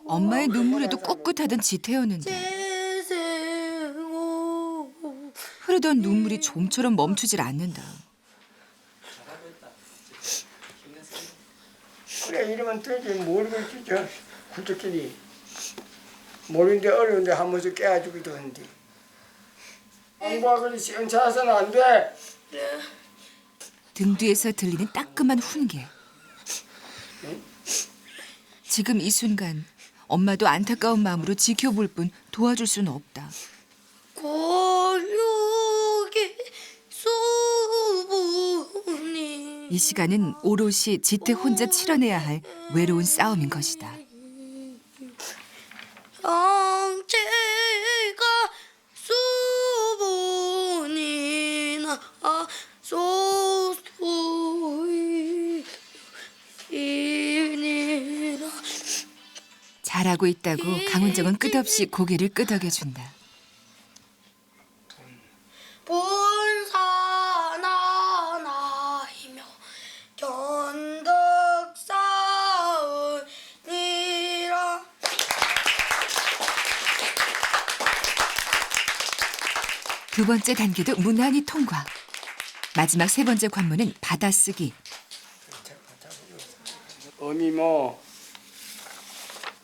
엄마의 눈물에도 꿋꿋하던 지태였는데 흐르던 눈물이 좀처럼 멈추질 않는다. 그래 이러면 되지 모르겠지 저 굴뚝끼리 모르는데 어려운데 한 번씩 깨가지고도 하는데 공부하고 시원찮아서는 안 돼. 등 뒤에서 들리는 따끔한 훈계. 지금 이 순간 엄마도 안타까운 마음으로 지켜볼 뿐 도와줄 수는 없다. 이 시간은 오롯이 지태 혼자 치러내야 할 외로운 싸움인 것이다. 잘하고 있다고 강훈정은 끝없이 고개를 끄덕여준다. 본사나나이며 견덕사으니라. 두 번째 단계도 무난히 통과. 마지막 세 번째 관문은 받아쓰기. 어미모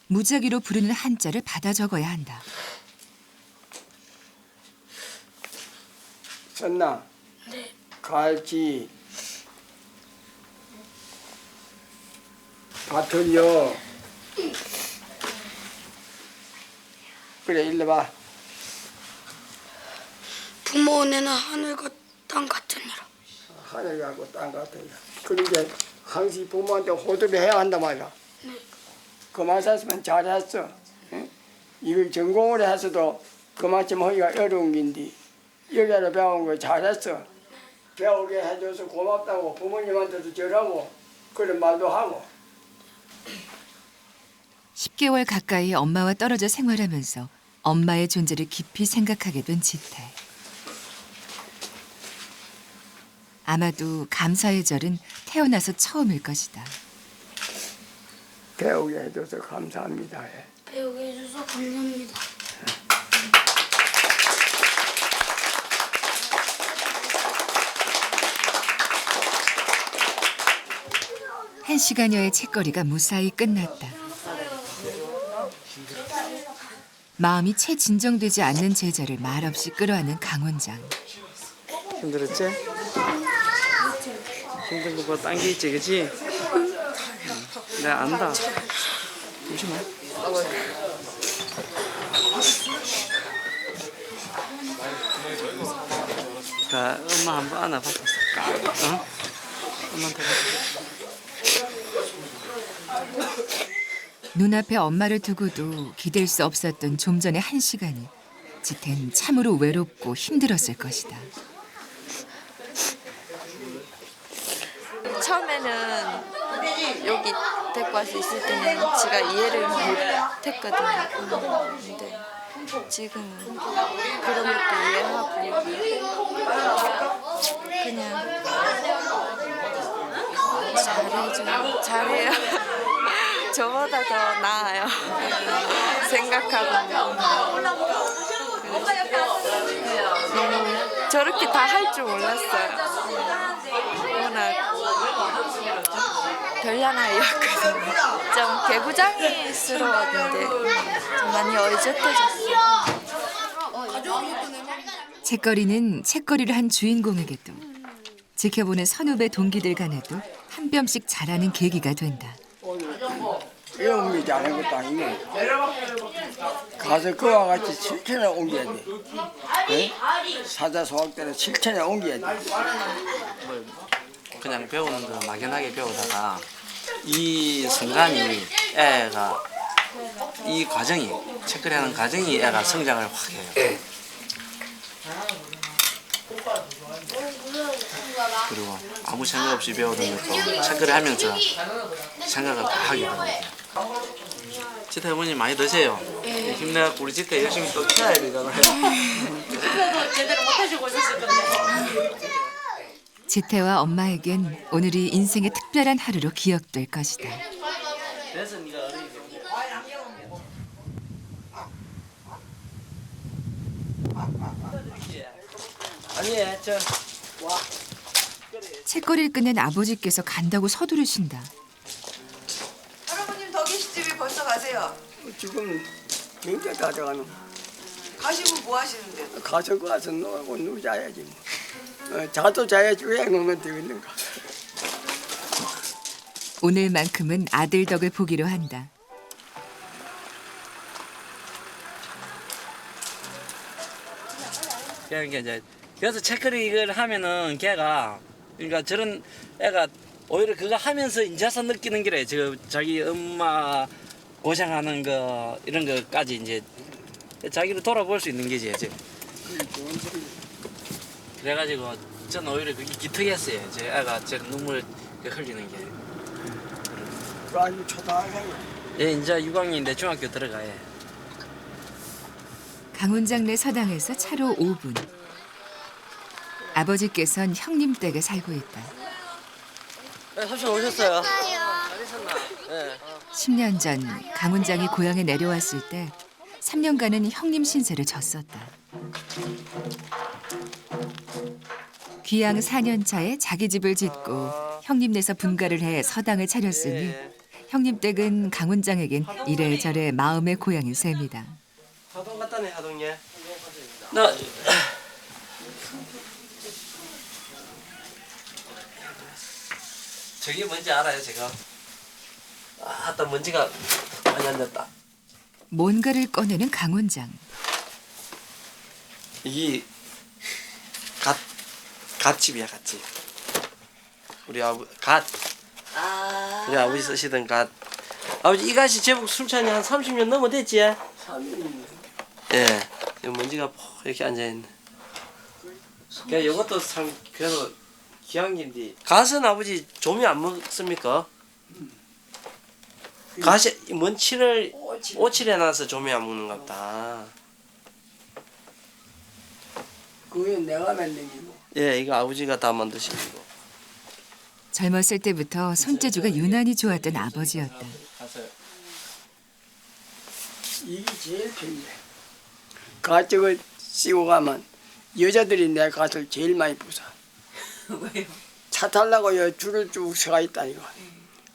무작위로 부르는 한자를 받아 적어야 한다. 썼나? 네. 갈지 밭을요. 그래 일로 봐. 부모 은혜는 하늘과 땅 같으니라. 하늘하고 땅 같아요. 그러니까 항상 부모한테 호도를 해야 한단 말이야. 네. 그만 샀으면 잘했어. 응? 이걸 전공을 해서도 그만큼 하기가 어려운 긴데 여기로 배운 거 잘했어. 배우게 해줘서 고맙다고 부모님한테도 절하고 그런 말도 하고. 10개월 가까이 엄마와 떨어져 생활하면서 엄마의 존재를 깊이 생각하게 된 지태. 아마도 감사의 절은 태어나서 처음일 것이다. 배우게 해줘서 감사합니다. 배우게 해줘서 감사합니다. 한 시간여의 책거리가 무사히 끝났다. 마음이 채 진정되지 않는 제자를 말없이 끌어안는 강원장. 힘들었지? 힘든 거 뭐 딴 게 있지, 그치? 내가 안다. 잠시만. 자, 엄마 한번 안아봐. 어? 엄마한테 봐. 눈앞에 엄마를 두고도 기댈 수 없었던 좀 전의 한 시간이 지태는 참으로 외롭고 힘들었을 것이다. 처음에는 여기 데리고 와서 있을 때는 지가 이해를 못했거든요. 근데 지금은 그런 것도 이해하고 그냥 잘해요. 저보다 더 나아요. 생각하고 너무 저렇게 다 할 줄 몰랐어요. 워낙 별난 아이였거든요. 좀 개구장이스러웠는데 좀 많이 어이젓해졌어요. 책거리는 책거리를 한 주인공에게도 지켜보는 선후배 동기들 간에도 한 뼘씩 자라는 계기가 된다. 배움이 잘한 것도 아니고 가서 그와 같이 실천에 옮겨야 돼. 네? 사자소학 때는 실천에 옮겨야 돼. 그냥 배우는 거 막연하게 배우다가 이 순간이 애가 이 과정이 책거리 하는 과정이 애가 성장을 확 해요. 그리고 아무 생각 없이 배우던 것도 책거리 하면서 생각을 다 하게 됩니다. 지태 어머니 많이 드세요. 힘내갖고 우리 지태 열심히 또 키워야 되잖아요. 제대로 못하시고 있었을 건데. 지태와 엄마에겐 오늘이 인생의 특별한 하루로 기억될 것이다. 그래서 네가 어린이 아니 저 책거리를 끝낸 아버지께서 간다고 서두르신다. 할아버님 더 계신 집에 벌써 가세요. 지금 굉장히 가져가는 가시고 뭐 하시는데? 가서 가서 놀고 누자야지 뭐. 자도 자야지 왜 놀면 되겠는가. 오늘만큼은 아들 덕을 보기로 한다. 그러니까 이제 그래서 책거리 이걸 하면은 걔가 그러니까 저런 애가 오히려 그거 하면서 인자서 느끼는 게래. 저 자기 엄마 고생하는 거 이런 거까지 이제 자기를 돌아볼 수 있는 게지. 이제. 그래가지고 저는 오히려 그게 기특했어요. 제 애가 저 눈물 흘리는 게. 아주 초등학생. 얘 이제 6학년인데 중학교 들어가요. 강훈장내 서당에서 차로 5분. 아버지께선 형님 댁에 살고 있다. 삼촌 오셨어요? 잘 있었나? 네. 10년 전 강훈장이 고향에 내려왔을 때 3년간은 형님 신세를 졌었다. 귀양 4년 차에 자기 집을 짓고 형님네서 분가를 해 서당을 차렸으니 형님 댁은 강훈장에겐 이래저래 마음의 고향인 셈이다. 하동 갔다네 하동 예. 나 저게 뭔지 알아요, 제가? 아따 먼지가 많이 앉았다. 뭔가를 꺼내는 강훈장. 이게 갓집이야 갓집. 우리 우리 아버지 쓰시던 갓. 아버지 이 갓이 제법 술찬이 한 30년 넘어 됐지? 예. 이 먼지가 퍽 이렇게 앉아 있네. 그냥 이것도 참 그래도 기왕인데. 갓은 아버지 조미 안 먹습니까? 갓이 먼치를 오칠해 놔서 조미 안 먹는 것 같다. 그게 내가 만든 거고. 예, 이거 아버지가 다 만드신 거. 젊었을 때부터 손재주가 유난히 좋았던 아버지였다. 이게 제일 편해. 가쪽을 씌고 가면 여자들이 내 갓을 제일 많이 부숴. 왜요? 차 타려고 여 줄을 쭉 서가 있다 이거.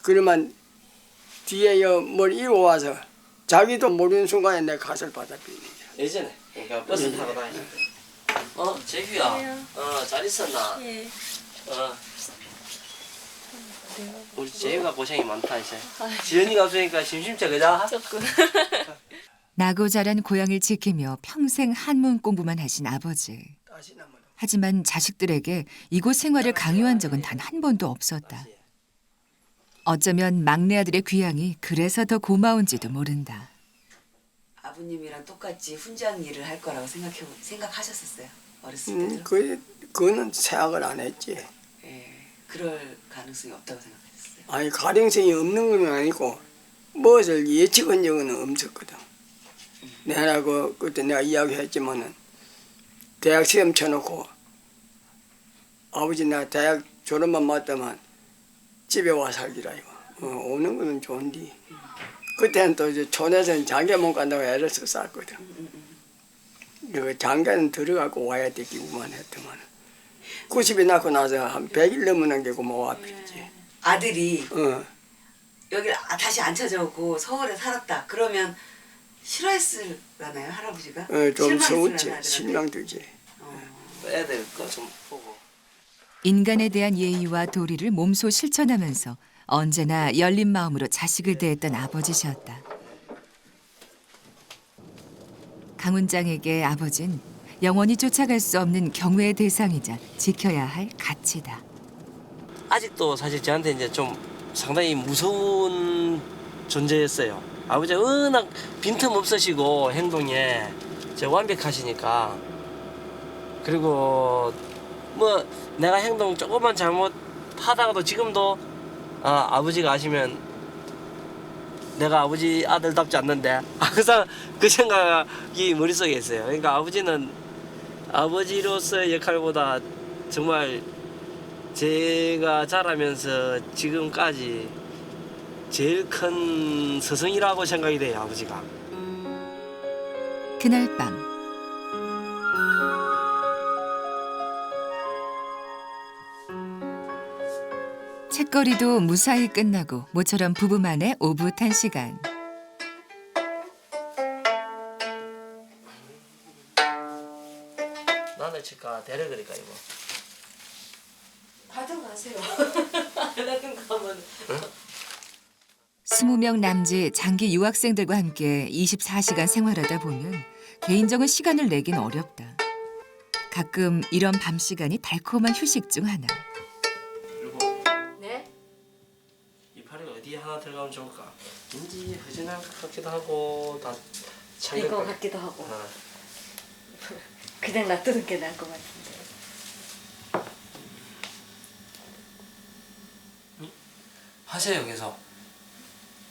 그러면 뒤에 뭘 이고 와서 자기도 모르는 순간에 내 갓을 받아 비는 거야. 예전에 그러니까 버스 타고 다니는데. 재규야. 잘 있었나? 예. 우리 재규가 고생이 많다 이제. 지연이가 없으니까 심심해 그자. 조금. 나고 자란 고향을 지키며 평생 한문 공부만 하신 아버지. 하지만 자식들에게 이곳 생활을 강요한 적은 단 한 번도 없었다. 어쩌면 막내 아들의 귀향이 그래서 더 고마운지도 모른다. 아버님이랑 똑같이 훈장 일을 할 거라고 생각하셨었어요. 어렸을 때도. 그거는 생각을 안 했지. 예, 그럴 가능성이 없다고 생각했어요. 아니 가능성이 없는 건 아니고 무엇을 예측한 적은 없었거든. 내가 그때 내가 이야기했지만은 대학 시험 쳐놓고 아버지 나 대학 졸업만 맞다만 집에 와 살기라 이거. 오는 거는 좋은데 그때는 또 이제 촌에서는 장가 못 간다고 애를 썼었거든. 그 장가는 들어가고 와야 되기만 했더만 90이 낳고 나서 한 100일 넘는 게 고마워 앞이지. 아들이 여기 다시 안 찾아오고 서울에 살았다. 그러면 싫어했을라나요 할아버지가? 좀 실망했을라나, 서운지 아들한테? 실망되지. 애들 거 좀 보고. 인간에 대한 예의와 도리를 몸소 실천하면서 언제나 열린 마음으로 자식을 대했던 아버지셨다. 강훈장에게 아버진 영원히 쫓아갈 수 없는 경외의 대상이자 지켜야 할 가치다. 아직도 사실 저한테 이제 좀 상당히 무서운 존재였어요. 아버지가 워낙 빈틈없으시고 행동에 완벽하시니까. 그리고 뭐 내가 행동 조금만 잘못하다가도 지금도 아버지가 아시면 내가 아버지 아들답지 않는데 항상 그 생각이 머릿속에 있어요. 그러니까 아버지는 아버지로서의 역할보다 정말 제가 자라면서 지금까지 제일 큰 스승이라고 생각이 돼요, 아버지가. 그날 밤 책거리도 무사히 끝나고 모처럼 부부만의 오붓한 시간. 나는 칠까 대려 그릴까 이거. 가져가세요. 나좀 가면. 20명 남짓 장기 유학생들과 함께 24시간 생활하다 보면 개인적인 시간을 내긴 어렵다. 가끔 이런 밤 시간이 달콤한 휴식 중 하나. 그리고 네? 이파리가 어디에 하나 들어가면 좋을까? 왠지 허전할 것 같기도 하고 다 이거 창백. 같기도 하고. 어. 그냥 놔두는 게 나을 것 같은데. 하세요 계속.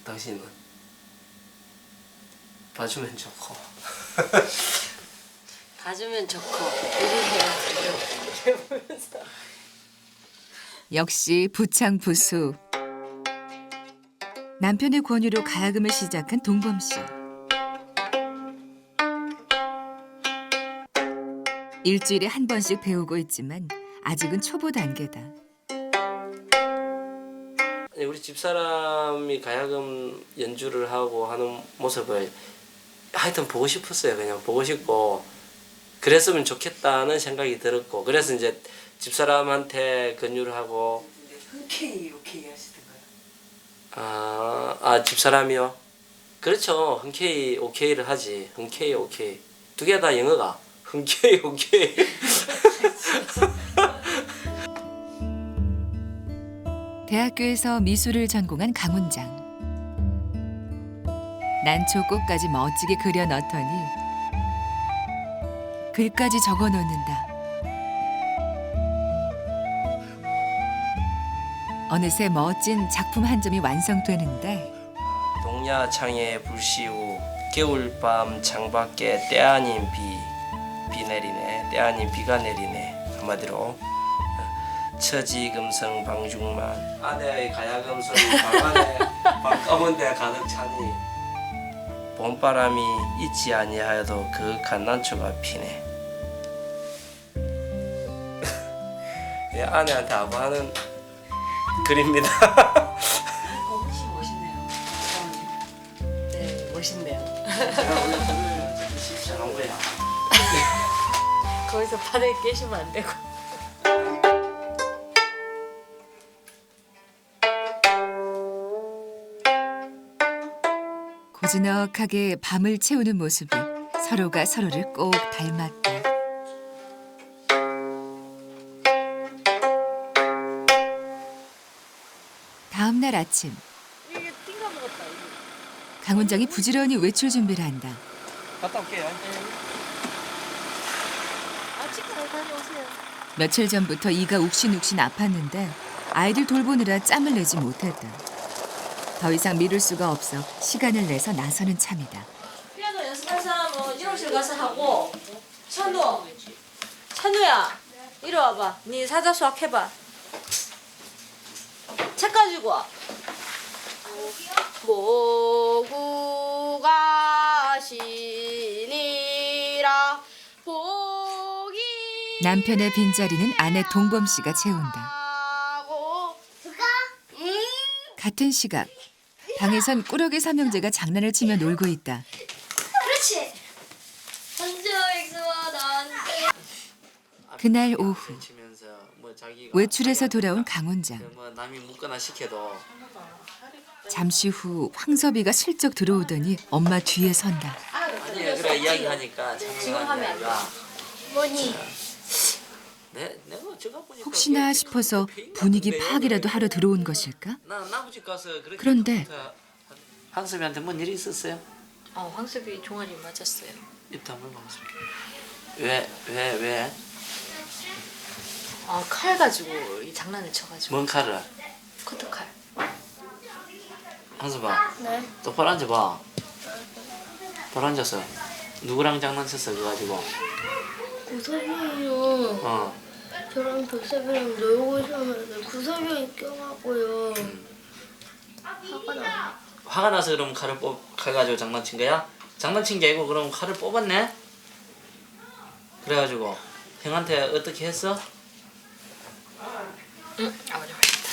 당신은 봐주면 좋고. 가주면 좋고 일해야 역시 부창부수. 남편의 권유로 가야금을 시작한 동범 씨. 일주일에 한 번씩 배우고 있지만 아직은 초보 단계다. 아니, 우리 집사람이 가야금 연주를 하고 하는 모습을 하여튼 보고 싶었어요. 그냥 보고 싶고 그랬으면 좋겠다는 생각이 들었고 그래서 이제 집사람한테 권유를 하고 흔쾌히 오케이 하시던가요? 집사람이요? 그렇죠. 흔쾌히 오케이를 하지. 흔쾌히 오케이. 두 개 다 영어가. 흔쾌히 오케이. 대학교에서 미술을 전공한 강훈장. 난초꽃까지 멋지게 그려 넣더니 글까지 적어 놓는다. 어느새 멋진 작품 한 점이 완성되는데 동야창에 불씨우 겨울밤 창밖에 때 아닌 비 내리네. 때 아닌 비가 내리네. 한마디로 처지금성 방중만 아내의 가야금 소리 방 안에 방 검은 데 가득 차니 봄바람이 있지 아니하여도 그윽한 난초가 피네. 예, 아내한테 아부하는 글입니다. 훨씬 멋있네요. 네, 멋있네요. 제가 원래 글을 잘한 거야. 거기서 바닥에 깨시면 안 되고. 고즈넉하게 밤을 채우는 모습이 서로가 서로를 꼭 닮았다. 다음 날 아침 강훈장이 부지런히 외출 준비를 한다. 갔다 올게요. 잘 다녀오세요. 며칠 전부터 이가 욱신욱신 아팠는데 아이들 돌보느라 짬을 내지 못했다. 더 이상 미룰 수가 없어 시간을 내서 나서는 참이다. 피아노 연습할 사람은 1호실 가서 하고. 찬우야 이리 와봐. 네 사자 수학 해봐. 책 가지고 와. 모구가 시니라 복이 남편의 빈자리는 아내 동범 씨가 채운다. 같은 시각 방에선 꾸러기 삼형제가 장난을 치며 놀고 있다. 그렇지. 그날 오후 치면서 뭐 자기가 외출해서 돌아온 강훈장. 뭐 남이 묻거나 시켜도 잠시 후 황섭이가 슬쩍 들어오더니 엄마 뒤에 선다. 아니 그래 이야기하니까 지금 하면 뭐니? 내가 저가 보니까 혹시나 싶어서 분위기 파악이라도 하러 들어온 것일까? 나 아버지 가서 그렇게 그런데 황섭이한테 뭔 일이 있었어요? 황섭이 종아리 맞았어요. 입도 한번 황섭이 왜? 칼 가지고 이 장난을 쳐가지고. 뭔 칼을? 커트칼. 황섭아 네. 똑바로 앉아봐. 바로 앉아서 누구랑 장난쳤어 그거 가지고? 구석이요. 저랑 도섭이랑 놀고 있었는데 구석이 껴갖고요. 화가 나. 화가 나서 그럼 칼을 칼 가지고 장난친 거야? 장난친 게 아니고 그럼 칼을 뽑았네? 그래가지고 형한테 어떻게 했어? 응, 아버지 맛있다.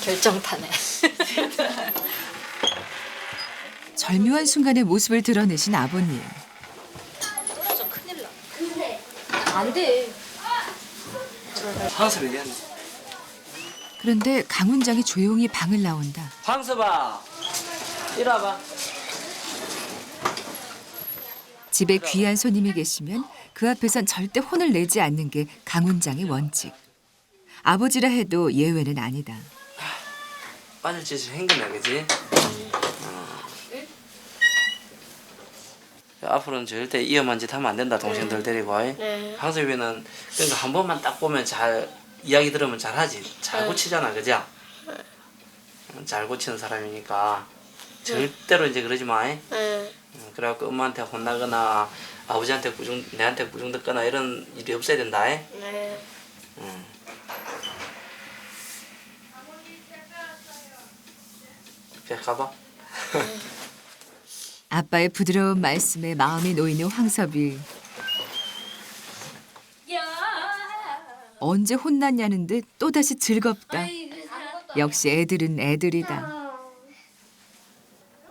결정타네. 절묘한 순간의 모습을 드러내신 아버님. 떨어져 큰일 나. 안 돼. 황섭이 어디 갔니? 그런데 강훈장이 조용히 방을 나온다. 황섭아, 이리 와봐. 집에 귀한 손님이 계시면 그 앞에선 절대 혼을 내지 않는 게 강훈장의 원칙. 아버지라 해도 예외는 아니다. 빠질 짓을 행거네, 그지? 앞으로는 절대 위험한 짓 하면 안 된다, 동생들 데리고. 네. 황섭이는 그러니까 한 번만 딱 보면 잘 이야기 들으면 잘하지. 잘 고치잖아, 그죠? 잘 고치는 사람이니까 절대로 이제 그러지 마. 네. 그래갖고 엄마한테 혼나거나 아버지한테 내한테 꾸중 듣거나 이런 일이 없어야 된다. 네. 그래, 가봐. 아빠의 부드러운 말씀에 마음이 놓이는 황섭이. 언제 혼났냐는 듯 또다시 즐겁다. 역시 애들은 애들이다.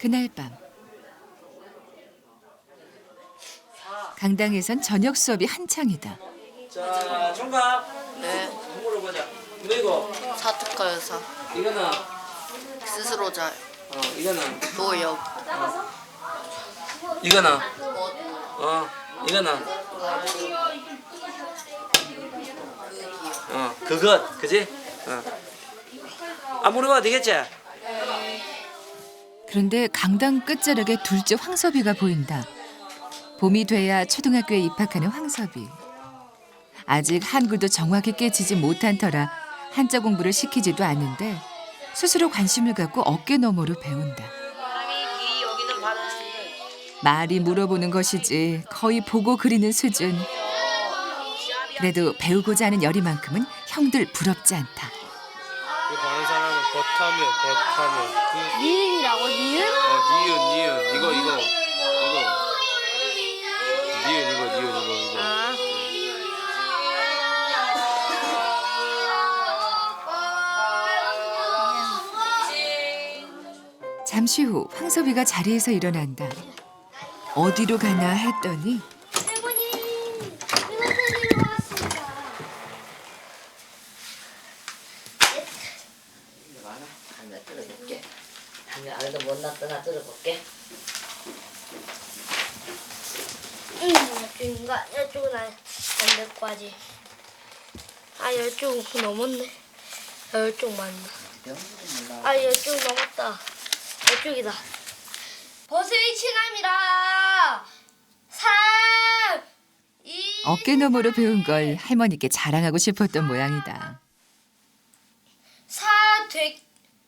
그날 밤 강당에선 저녁 수업이 한창이다. 자, 총각. 네. 물어보자. 그리고 사특가 여사. 이거는 스스로자. 이거는 노역. 이거는 이거는 그것, 그지? 안 물어봐도 되겠지? 그런데 강당 끝자락에 둘째 황섭이가 보인다. 봄이 돼야 초등학교에 입학하는 황섭이. 아직 한글도 정확히 깨지지 못한 터라 한자 공부를 시키지도 않는데 스스로 관심을 갖고 어깨 너머로 배운다. 말이 물어보는 것이지 거의 보고 그리는 수준. 그래도 배우고자 하는 열이만큼은 형들 부럽지 않다. 그 다른 사람은 버타면 니은이라고 니은? 니은 이거 니은 이거 잠시 후 황섭이가 자리에서 일어난다. 어디로 가나 했더니 할머니, 이모들이 왔습니다. 하나 뜯어볼게. 하나 알도 못 났더나 뜯어볼게. 이쪽인가? 이쪽은 안 됐고 아직. 아, 이쪽 넘었네. 아, 이쪽 맞나? 아, 이쪽 넘었다. 이쪽이다. 버스의 칭함이라 3, 2. 어깨 너머로 배운 걸 할머니께 자랑하고 싶었던 모양이다.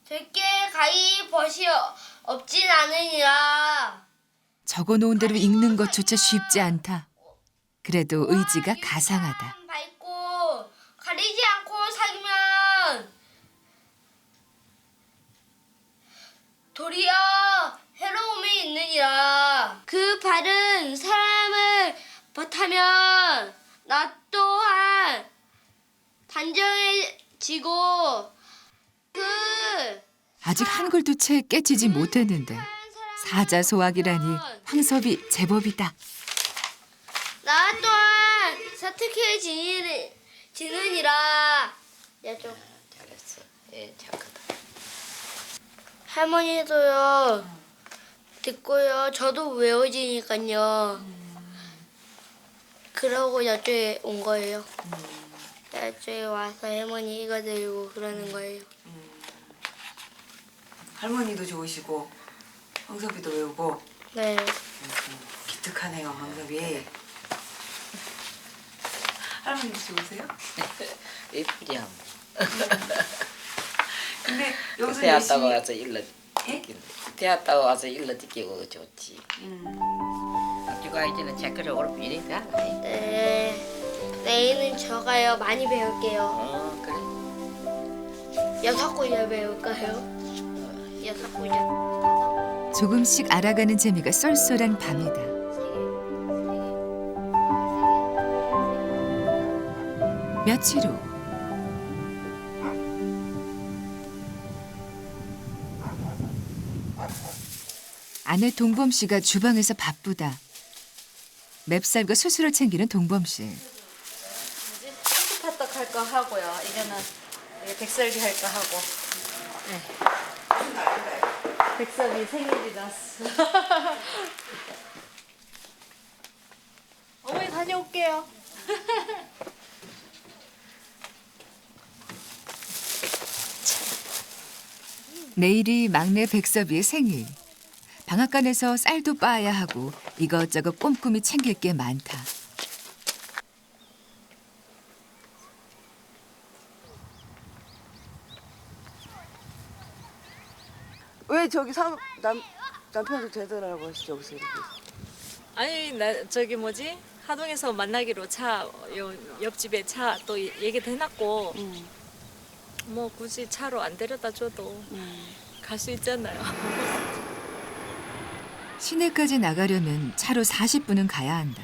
되게 가히 벗이 없진 않으니라. 적어놓은 대로 읽는 것조차 쉽지 않다. 그래도 의지가 가상하다. 밝고 가리지 않고 사귀면 도리어 해로움이 있느니라. 그 바른 사람을 버타면 나 또한 단정해지고 그 아직 한글도 채 깨치지 못했는데 사자소학이라니 황섭이 제법이다. 나 또한 사특해지느니라. 좀 잘했어. 예, 착하다. 할머니도요 듣고요 저도 외워지니까요. 그러고 여쪽에 온 거예요. 여쪽에 와서 할머니 이거 들고 그러는 거예요. 할머니도 좋으시고 황섭이도 외우고 네. 기특하네요, 황섭이. 할머니도 좋으세요? 예쁘지 않아. 근데 여기서 대학 열심히 따고 와서 일러 듣기는. 대학 따고 와서 일러 듣기고 좋지. 학교 가기 전에 체크를 올리니까. 네. 내일은 저가요 많이 배울게요. 그래. 6구절 배울까요? 6구절. 조금씩 알아가는 재미가 쏠쏠한 밤이다. 며칠 후 아내 동범 씨가 주방에서 바쁘다. 맵쌀과 수수를 챙기는 동범 씨. 팥떡 할 거 하고요. 이거는 백설기 할 거 하고. 네. 백설기 생일이라서. 어머니 다녀올게요. 내일이 막내 백섭이의 생일. 방앗간에서 쌀도 빻아야 하고 이것저것 꼼꼼히 챙길 게 많다. 왜 저기 남편도 되더라고 여기서 이렇게. 아니 저기 뭐지? 하동에서 만나기로 요 옆집에 차 또 얘기도 해놨고 뭐 굳이 차로 안 데려다 줘도 갈 수 있잖아요. 시내까지 나가려면 차로 40분은 가야 한다.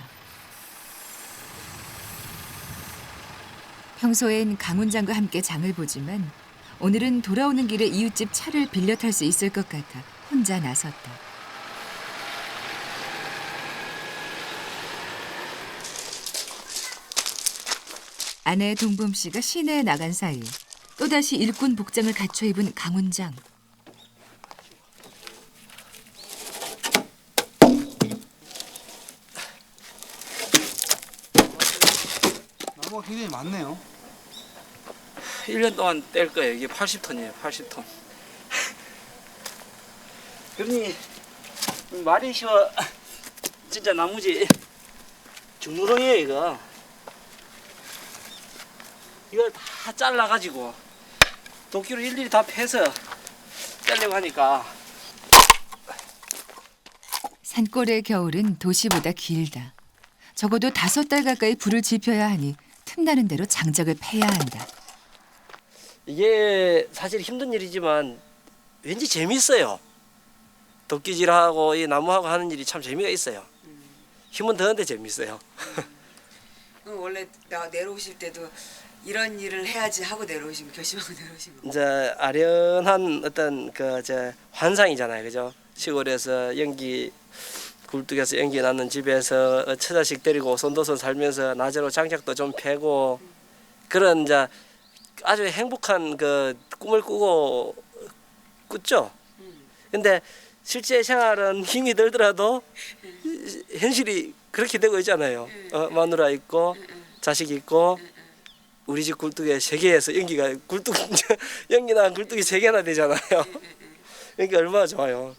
평소엔 강훈장과 함께 장을 보지만 오늘은 돌아오는 길에 이웃집 차를 빌려 탈 수 있을 것 같아 혼자 나섰다. 아내 동범 씨가 시내에 나간 사이 또다시 일꾼 복장을 갖춰 입은 강훈장. 나무가 굉장히 많네요. 1년 동안 뗄 거예요. 이게 80톤이에요. 80톤. 그러니 말이 쉬워. 진짜 나무지. 중노동이에요 이거. 이걸 다 잘라가지고 도끼로 일일이 다 패서 떼려고 하니까. 산골의 겨울은 도시보다 길다. 적어도 5달 가까이 불을 지펴야 하니 틈나는 대로 장작을 패야 한다. 이게 사실 힘든 일이지만 왠지 재밌어요. 도끼질하고 이 나무하고 하는 일이 참 재미가 있어요. 힘은 드는데 재밌어요. 원래 내려오실 때도 이런 일을 해야지 하고 내려오신 거, 결심하고 내려오신 거. 이제 아련한 어떤 환상이잖아요, 그죠? 시골에서 연기 굴뚝에서 연기 나는 집에서 처자식 데리고 손도손 살면서 낮으로 장작도 좀 패고 그런 이제 아주 행복한 꿈을 꿨죠. 근데 실제 생활은 힘이 들더라도 현실이 그렇게 되고 있잖아요. 마누라 있고 자식 있고 우리 집 굴뚝에 3개에서 연기나 굴뚝이 3개나 되잖아요. 그러니까 얼마나 좋아요.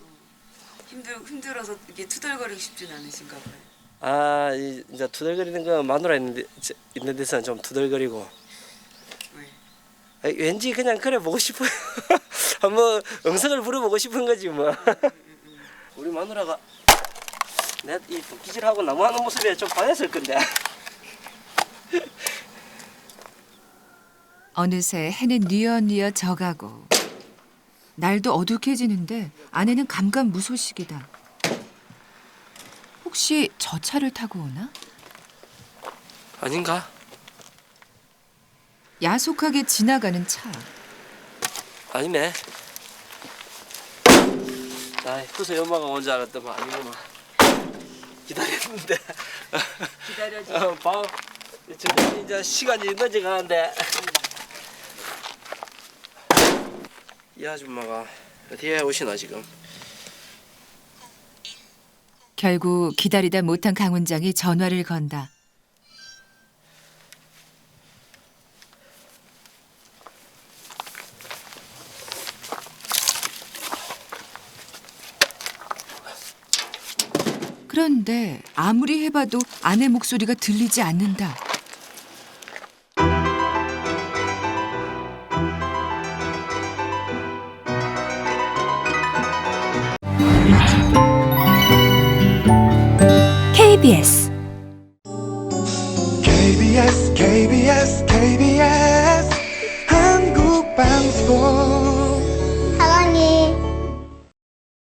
힘들어서 이게 투덜거리고 싶진 않으신가 봐요. 아, 이제 투덜거리는 거 마누라 있는 데서는 좀 투덜거리고. 왜? 왠지 그냥 그래 보고 싶어요. 한번 음성을 부려보고 싶은 거지 뭐. 우리 마누라가 내 이 도끼질하고 나무하는 모습에 좀 반했을 건데. 어느새 해는 뉘엿뉘엿 져가고 날도 어둑해지는데 아내는 감감무소식이다. 혹시 저 차를 타고 오나? 아닌가? 야속하게 지나가는 차. 아니네. 나 후세 엄마가 온 줄 알았더만 아니구만. 기다렸는데. 기다려지. 지금 이제 시간이 늦어가는데. 이 아줌마가 어디에 오시나 지금? 결국 기다리다 못한 강훈장이 전화를 건다. 그런데 아무리 해봐도 아내 목소리가 들리지 않는다. KBS KBS 한국방송